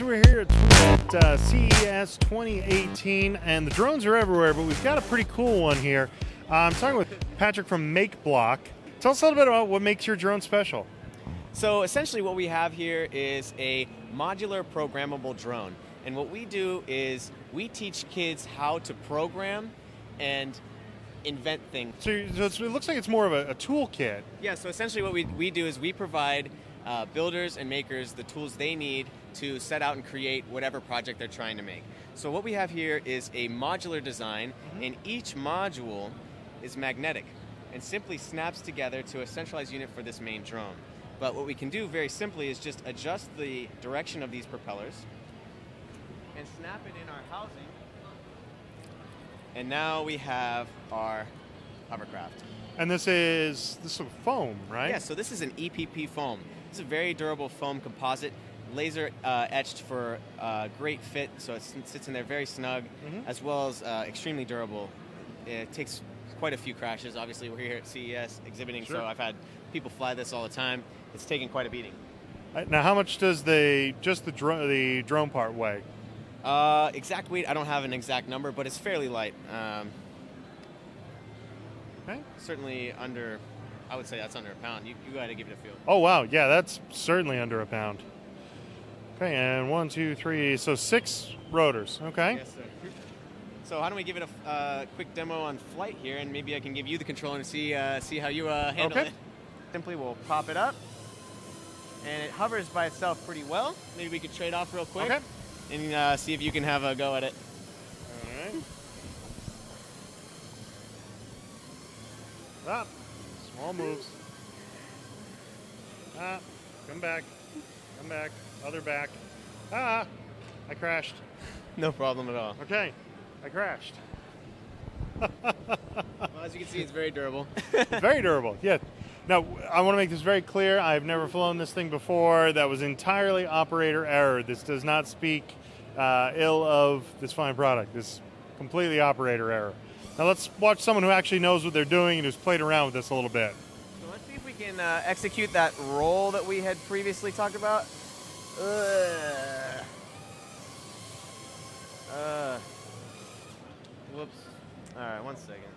so we're here at CES 2018, and the drones are everywhere, but we've got a pretty cool one here. I'm talking with Patrick from MakeBlock. Tell us a little bit about what makes your drone special. So essentially what we have here is a modular programmable drone. And what we do is we teach kids how to program and invent things. So it looks like it's more of a toolkit. Yeah, so essentially what we do is we provide builders and makers the tools they need to set out and create whatever project they're trying to make. So what we have here is a modular design, and each module is magnetic and simply snaps together to a centralized unit for this main drone. But what we can do very simply is just adjust the direction of these propellers and snap it in our housing. And now we have our hovercraft. And this is foam, right? Yeah, so this is an EPP foam. It's a very durable foam composite, laser etched for great fit, so it sits in there very snug, as well as extremely durable. It takes quite a few crashes. Obviously, we're here at CES exhibiting, so I've had people fly this all the time. It's taken quite a beating. Now, how much does the drone part weigh? Exact weight, I don't have an exact number, but it's fairly light. Okay. Certainly under, I would say that's under a pound. You got to give it a feel. Oh, wow. Yeah, that's certainly under a pound. Okay, and 1, 2, 3, so 6 rotors. Okay. Yes, sir. So how don't we give it a quick demo on flight here, and maybe I can give you the controller and see how you handle it. Simply we'll pop it up, and it hovers by itself pretty well. Maybe we could trade off real quick and see if you can have a go at it. All right. Ah, small moves. Ah, come back. Come back. Other back. Ah, I crashed. No problem at all. Okay, I crashed. Well, as you can see, it's very durable. Very durable, yeah. Now, I want to make this very clear. I've never flown this thing before. That was entirely operator error. This does not speak ill of this fine product. This is completely operator error. Now let's watch someone who actually knows what they're doing and who's played around with this a little bit. So let's see if we can execute that roll that we had previously talked about. Whoops. All right, 1 second.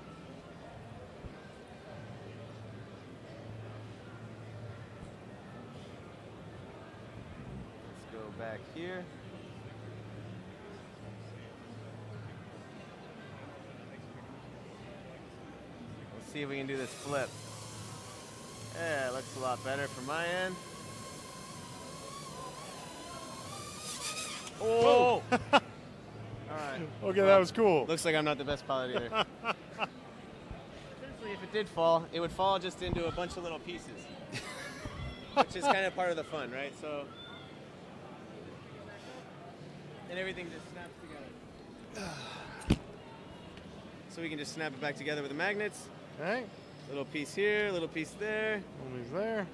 Let's go back here. Let's see if we can do this flip. Yeah, looks a lot better from my end. Oh! All right. Okay, well, that was cool. Looks like I'm not the best pilot either. Essentially, if it did fall, it would fall just into a bunch of little pieces, which is kind of part of the fun, right? So, and everything just snaps together. So we can just snap it back together with the magnets. Okay. Little piece here, little piece there. Little piece there.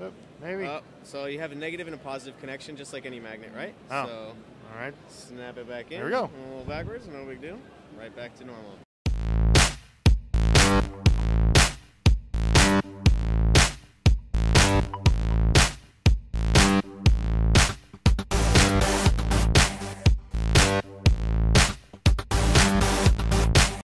Yep, maybe. So you have a negative and a positive connection, just like any magnet, right? Oh. So, all right. Snap it back in. There we go. A little backwards, no big deal. Right back to normal.